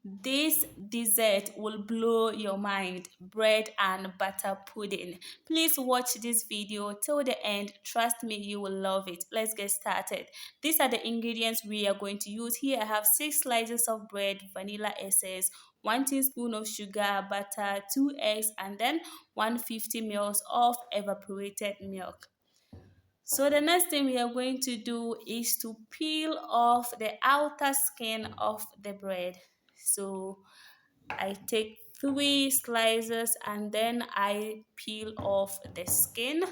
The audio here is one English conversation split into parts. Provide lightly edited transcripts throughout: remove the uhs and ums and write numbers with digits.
This dessert will blow your mind. Bread and butter pudding. Please watch this video till the end. Trust me, you will love it. Let's get started. These are the ingredients we are going to use. Here I have 6 slices of bread, vanilla essence, 1 teaspoon of sugar, butter, 2 eggs, and then 150 ml of evaporated milk. So the next thing we are going to do is to peel off the outer skin of the bread. So I take 3 slices and then I peel off the skin.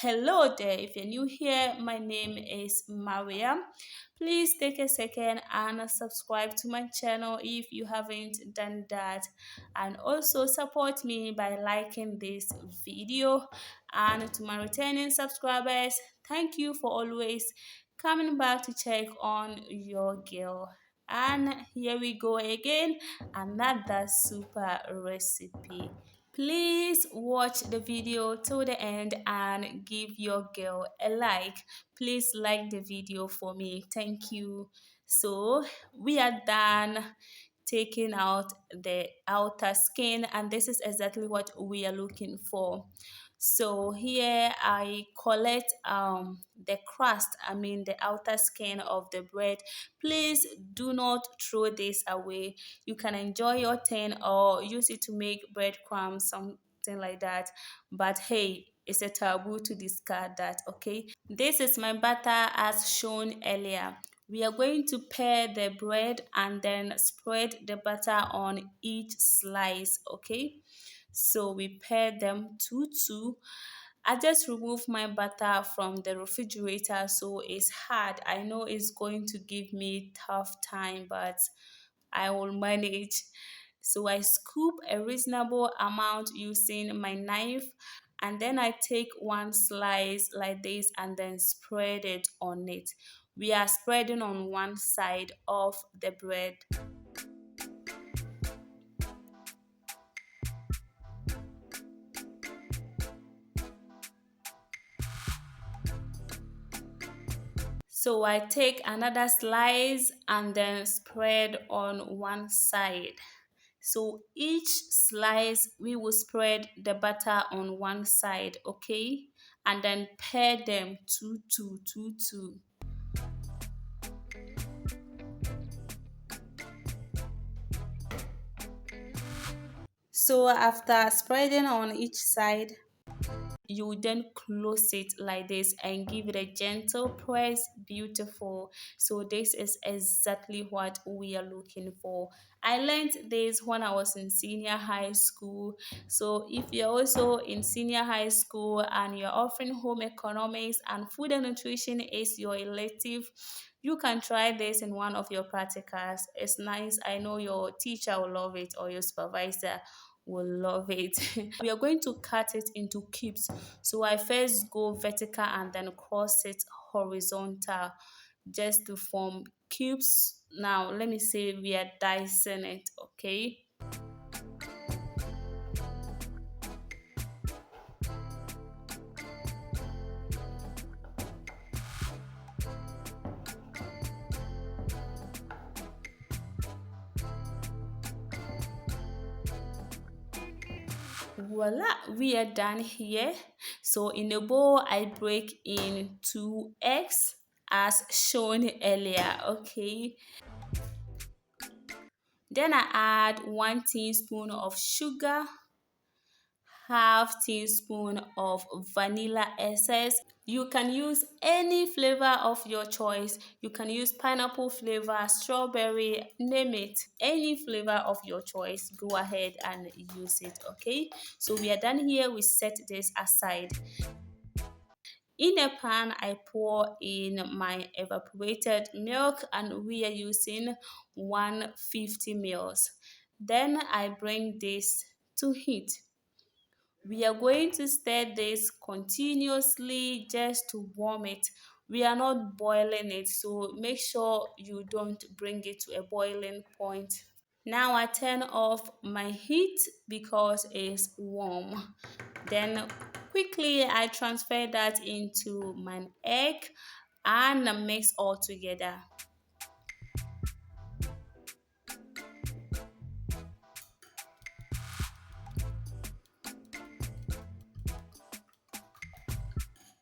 Hello there, if you're new here, my name is Maria. Please take a second and subscribe to my channel if you haven't done that, and also support me by liking this video. And to my returning subscribers, thank you for always coming back to check on your girl. And here we go again, another super recipe. Please watch the video till the end and give your girl a like. Please like the video for me. Thank you. So we are done taking out the outer skin, and this is exactly what we are looking for. So here I collect the crust, I mean the outer skin of the bread. Please do not throw this away. You can enjoy your tin or use it to make breadcrumbs, something like that. But hey, it's a taboo to discard that, okay? This is my butter as shown earlier. We are going to pair the bread and then spread the butter on each slice, okay? So we pair them 2-2. I just removed my butter from the refrigerator, so it's hard. I know it's going to give me tough time, but I will manage. So I scoop a reasonable amount using my knife, and then I take 1 slice like this and then spread it on it. We are spreading on one side of the bread. So I take another slice and then spread on one side. So each slice we will spread the butter on one side, okay? And then pair them 2-2. So after spreading on each side, you then close it like this and give it a gentle press. Beautiful. So this is exactly what we are looking for. I learned this when I was in senior high school. So if you're also in senior high school and you're offering home economics and food and nutrition is your elective, you can try this in one of your practicals. It's nice. I know your teacher will love it or your supervisor will love it. We are going to cut it into cubes. So I first go vertical and then cross it horizontal just to form cubes. Now let me say we are dicing it, okay? Voila, we are done here. So in a bowl I break in 2 eggs as shown earlier, okay? Then I add 1 teaspoon of sugar, half teaspoon of vanilla essence. You can use any flavor of your choice. You can use pineapple flavor, strawberry, name it. Any flavor of your choice, go ahead and use it, okay? So we are done here. We set this aside. In a pan, I pour in my evaporated milk and we are using 150 ml. Then I bring this to heat. We are going to stir this continuously just to warm it. We are not boiling it, so make sure you don't bring it to a boiling point. Now I turn off my heat because it's warm. Then quickly I transfer that into my egg and mix all together.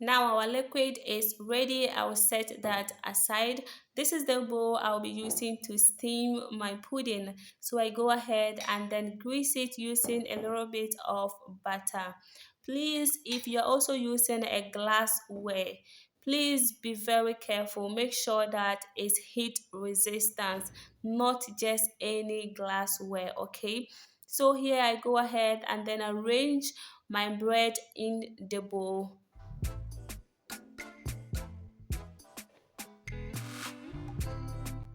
Now our liquid is ready. I will set that aside. This is the bowl I'll be using to steam my pudding. So I go ahead and then grease it using a little bit of butter. Please, if you're also using a glassware, please be very careful. Make sure that it's heat resistant, not just any glassware, okay? So here I go ahead and then arrange my bread in the bowl.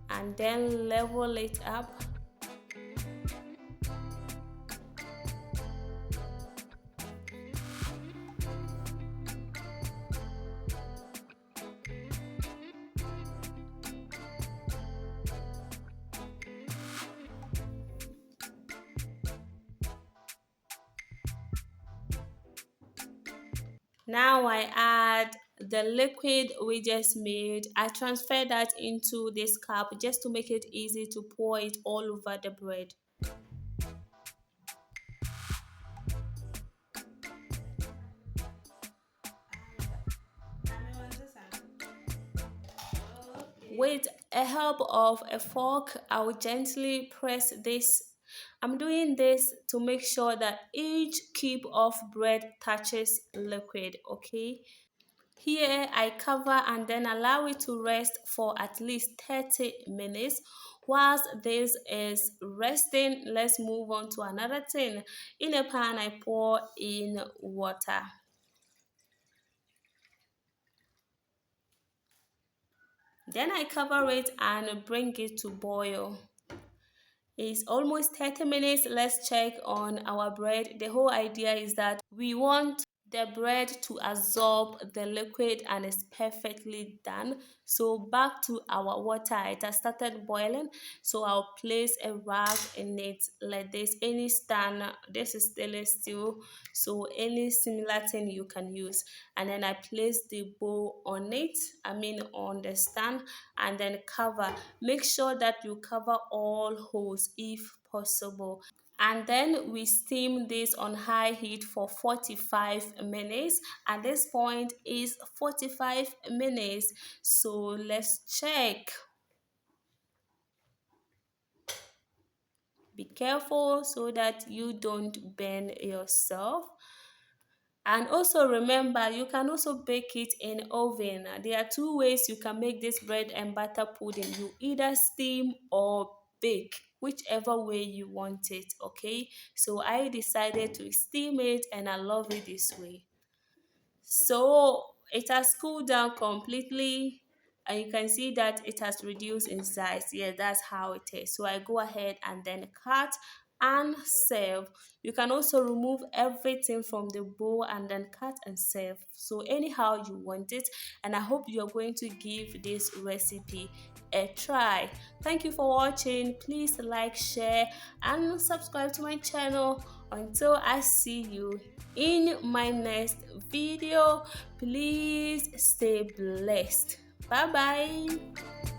And then level it up. Now I add the liquid we just made. I transfer that into this cup just to make it easy to pour it all over the bread. With a help of a fork, I will gently press this. I'm doing this to make sure that each cube of bread touches liquid, okay? Here I cover and then allow it to rest for at least 30 minutes. Whilst this is resting, let's move on to another thing. In a pan, I pour in water. Then I cover it and bring it to boil. It's almost 30 minutes. Let's check on our bread. The whole idea is that we want the bread to absorb the liquid and it's perfectly done. So back to our water, it has started boiling, so I'll place a rag in it like this. Any stand, this is stainless steel, so any similar thing you can use. And then I place the bowl on it, on the stand, and then cover. Make sure that you cover all holes if possible. And then we steam this on high heat for 45 minutes. At this point is 45 minutes, so let's check. Be careful so that you don't burn yourself. And also remember, you can also bake it in oven. There are two ways you can make this bread and butter pudding. You either steam or bake, whichever way you want it, okay? So I decided to steam it and I love it this way. So it has cooled down completely and you can see that it has reduced in size. Yeah, that's how it is. So I go ahead and then cut and serve. You can also remove everything from the bowl and then cut and serve. So anyhow you want it, and I hope you're going to give this recipe a try. Thank you for watching. Please like, share and subscribe to my channel. Until I see you in my next video, please stay blessed. Bye bye.